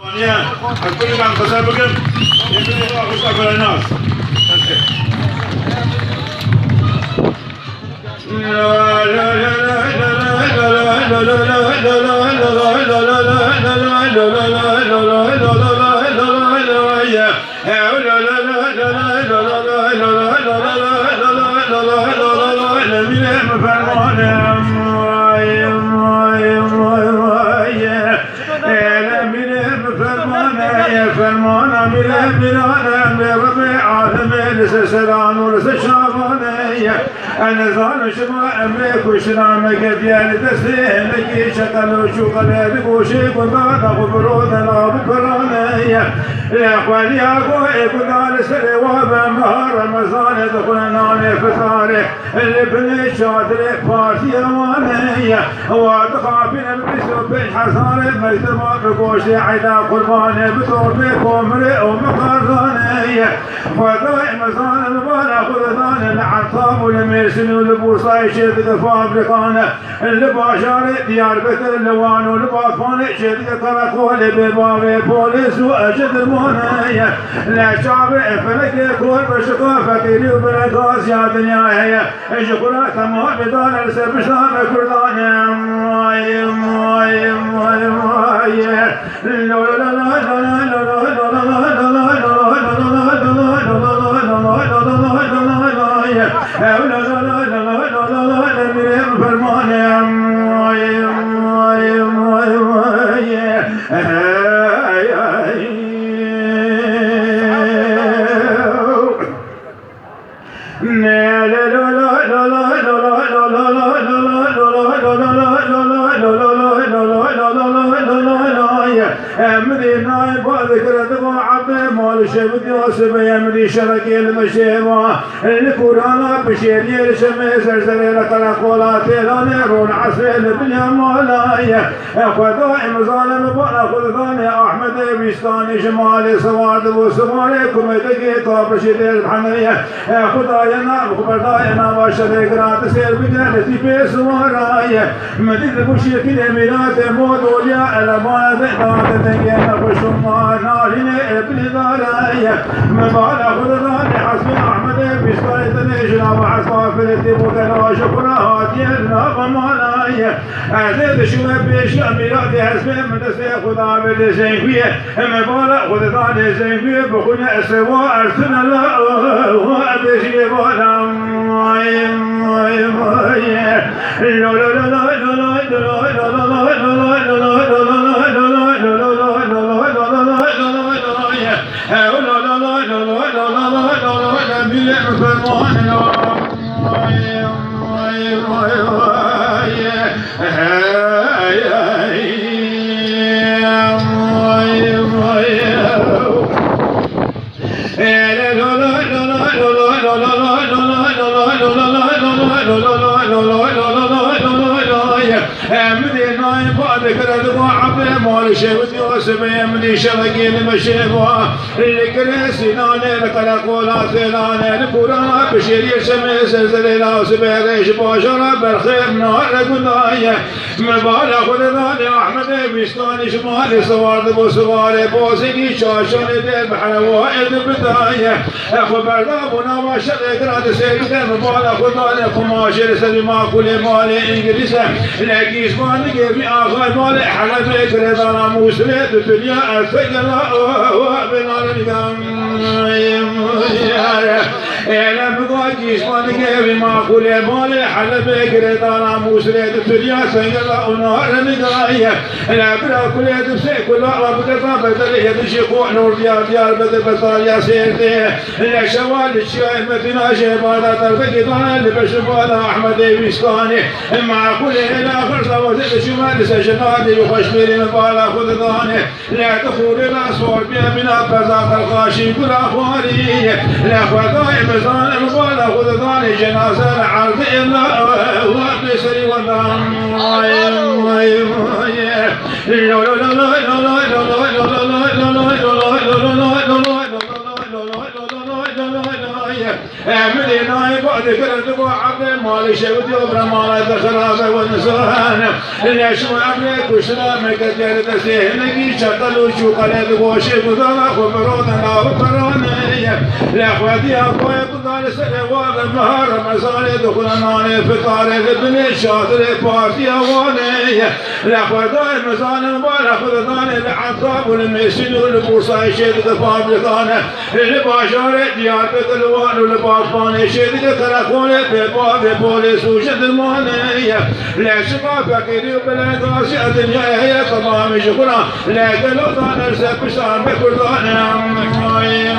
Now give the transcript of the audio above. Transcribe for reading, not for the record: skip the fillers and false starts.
كل عن خسابكم يمكن الله خوش أكبر الناس. لا لا لا لا لا فرمانا بلا بربع عالم لسسران ولسشافانية أنا زان شما أمريك وشنامك بيال تسلينك شكل وشغل بوشيك وضاد غبرود الغاب فرانية الأخوان ياقوي كدال سلواب مهار رمضان دخلنا فتاري الابن شاطر فارسي أمانية واتخافين بسوء بالحصار مجتمع بقوشي عدا قرباني بطور بكمري ومقرانية وضعي مزان المبارا خذان العطاب والميرسن والبوصاي شيدك فابريقان الباشار ديار بكر اللوان والباطفان شيدك كراكول ببابي بوليس وأجد المونية لا شعب فلك يكون بشقا فقيري وبرقاس يا دنيا هي شكرا تمام بدان السبشان كردان يمدي شركي المشيبة الكورانا بشيري رشمي سرسري لقراقولات لانيرون عسل الدنيا مولاي خذائي مظالم بنا خذاني أحمد بيستاني شمالي سواد وسمالي كميتكي طاب رشيد الحنية خداينا خبرداينا وشري قرات سير بجانتي بيس وراي مديد بشيك الاميرات مودوليا الامانة دعات تنجينا بشما ناريني ابن داراي مبالا خداني حسبي أحمد بيستاني تنجنا وحسبا فلتي بوكنا وشكرا هاتينا ومالاي أزيد شوى بيش أميراتي حسبي مدسي خدا بدسينكوية مبالا خداني سينكوية بخونا السوا أرسنا لا وأبشي بالا مال شهوتي وسمي من شرقي المشيبة اللي كرسي ناني لقلقولا ثلاني القرآن بشيري سمي سلسلة وسبيريش باشرة بالخير نار قناية مبالا خلداني أحمد بيستاني شمالي سوارد بوسواري بوسيني شاشوني دي بحر وائد بداية أخو بردابنا وشرق راد سيرده مبالا خلداني خماشي لسلي ما كل مالي إنجليسة لكيس مالي في آخر مالي حلب كردانا موسريت الدنيا الثقلا وبنار القام أنا بقى جسماني كيف ما كل مالي حلب كردانا موسريت الدنيا ثقلا ونار القاية لا برا كل تبسي كل رب كذا بدل يدشي قوة نور ديار بدل بطال يا سيرتي لا شوال الشاي متنا شبالا تربك طالع لبشبالا أحمد بيسكاني مع كل الآخر سوى شمال سجنادي وخشميري مبالا خذاني لا تخور الأسوار بها من أبزاق الخاشي كل أخواري لا خذائي مزان مبالا خذاني جنازة العرض إلا وابنسري ودام مدينة بعد كرد وعبد مال شبت يوم مال دخرابه والنسوان ليش ما أبلك وشرامك كتير تسهنك شطل وشوقلة بوشي بدنا خبرنا وبرانية لأخواتي أقوى بدنا سلوان مهار مسالة دخلنا فطار ابن شاطر بارتي أوانية لأخواتي مسالة مبارك خدنا العطاب والمسين والبوصة شد فابلقانا الباشار ديار بقلوان والبافان شد كراكون بباب بوليس وشد المانية لا شباب فكري وبلا قاسي الدنيا هي تمام شكرا لا قلوطان ارسل بشان بكردان ماي